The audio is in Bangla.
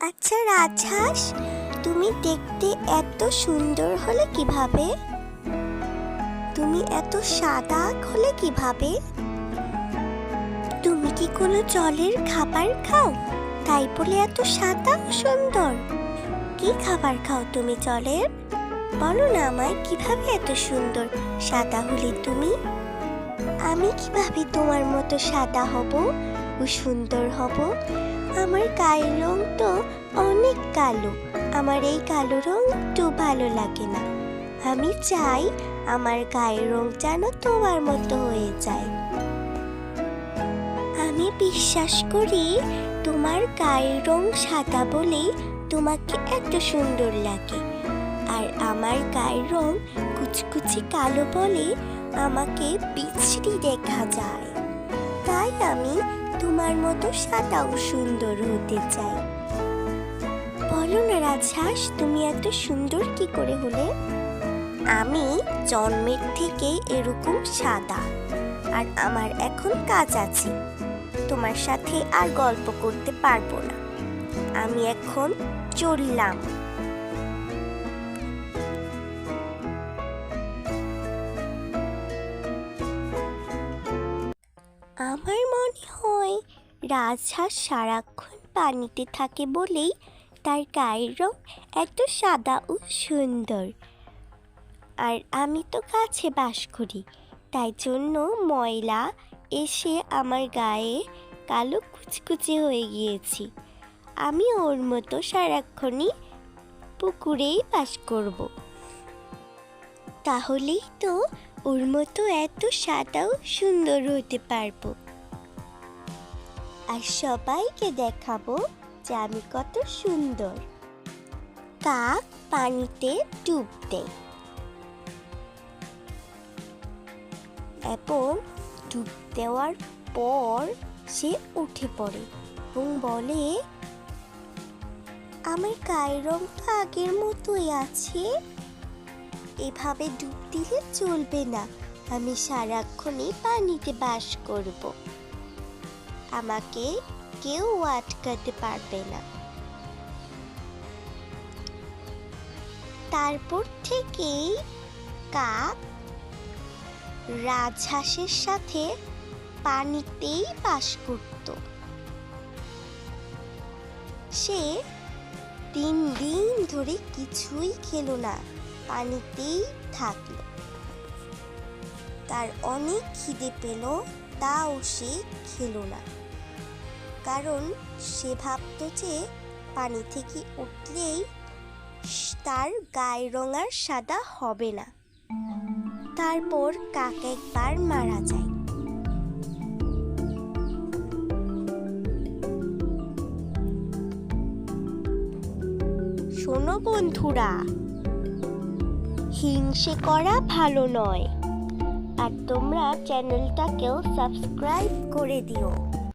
আচ্ছা রাজহাঁস, তুমি দেখতে এত সুন্দর হলে কিভাবে? তুমি এত সাদা হলে কিভাবে? তুমি কি কোনো জলের খাবার খাও, তাই বলে এত সাদা ও সুন্দর? কি খাবার খাও তুমি জলের? বলো না আমায়, কিভাবে এত সুন্দর সাদা হলে তুমি? আমি কিভাবে তোমার মতো সাদা হব ও সুন্দর হব? আমার গায়ের রং তো অনেক কালো। আমার এই কালো রং একটু ভালো লাগে না। আমি চাই আমার গায়ের রং যেন তোমার মতো হয়ে যায়। আমি বিশ্বাস করি তোমার গায়ের রং সাদা বলেই তোমাকে এত সুন্দর লাগে, আর আমার গায়ের রং কুচকুচে কালো বলে আমাকে বিশ্রী দেখা যায়। তাই আমি তোমার মতো সাদা ও সুন্দর হতে চাই। বলো না রাজহাঁস, তুমি এত সুন্দর কি করে হলে? আমি জন্মের থেকে এরকম সাদা, আর আমার এখন কাজ আছে। তোমার সাথে আর গল্প করতে পারবো না। আমি এখন চললাম। আমার মনে হয় রাজহাঁস সারাক্ষণ পানিতে থাকে বলেই তার গায়ের রং এত সাদা ও সুন্দর। আর আমি তো গাছে বাস করি, তাই জন্য ময়লা এসে আমার গায়ে কালো কুচকুচে হয়ে গিয়েছি। আমি ওর মতো সারাক্ষণই পুকুরেই বাস করব। তাহলেই তো ওর মতো এত সাদা ও সুন্দর হতে পারবো, আর সবাইকে দেখাবো যে আমি কত সুন্দর। কাক পানিতে ডুব দেয় এবং ডুব দেওয়ার পর সে উঠে পড়ে এবং বলে, আমার গায়ের রং তো আগের মতোই আছে। এভাবে ডুব দিলে চলবে না। আমি সারাক্ষণই পানিতে বাস করব। আমাকে কেউ আটকাতে পারবে না। তারপর থেকেই কাক রাজহাঁসের সাথে পানিতেই বাস করত। সে 3 দিন ধরে কিছুই খেলো না, পানিতেই থাকলো। তার অনেক খিদে পেল, তাও সে খেলো না, কারণ সে ভাবতো যে পানি থেকে উঠলেই তার গায়ের রং আর সাদা হবে না। তারপর কাক একবার মারা যায়। শোনো বন্ধুরা, হিংসে করা ভালো নয়, আর তোমরা চ্যানেলটাকেও সাবস্ক্রাইব করে দিও।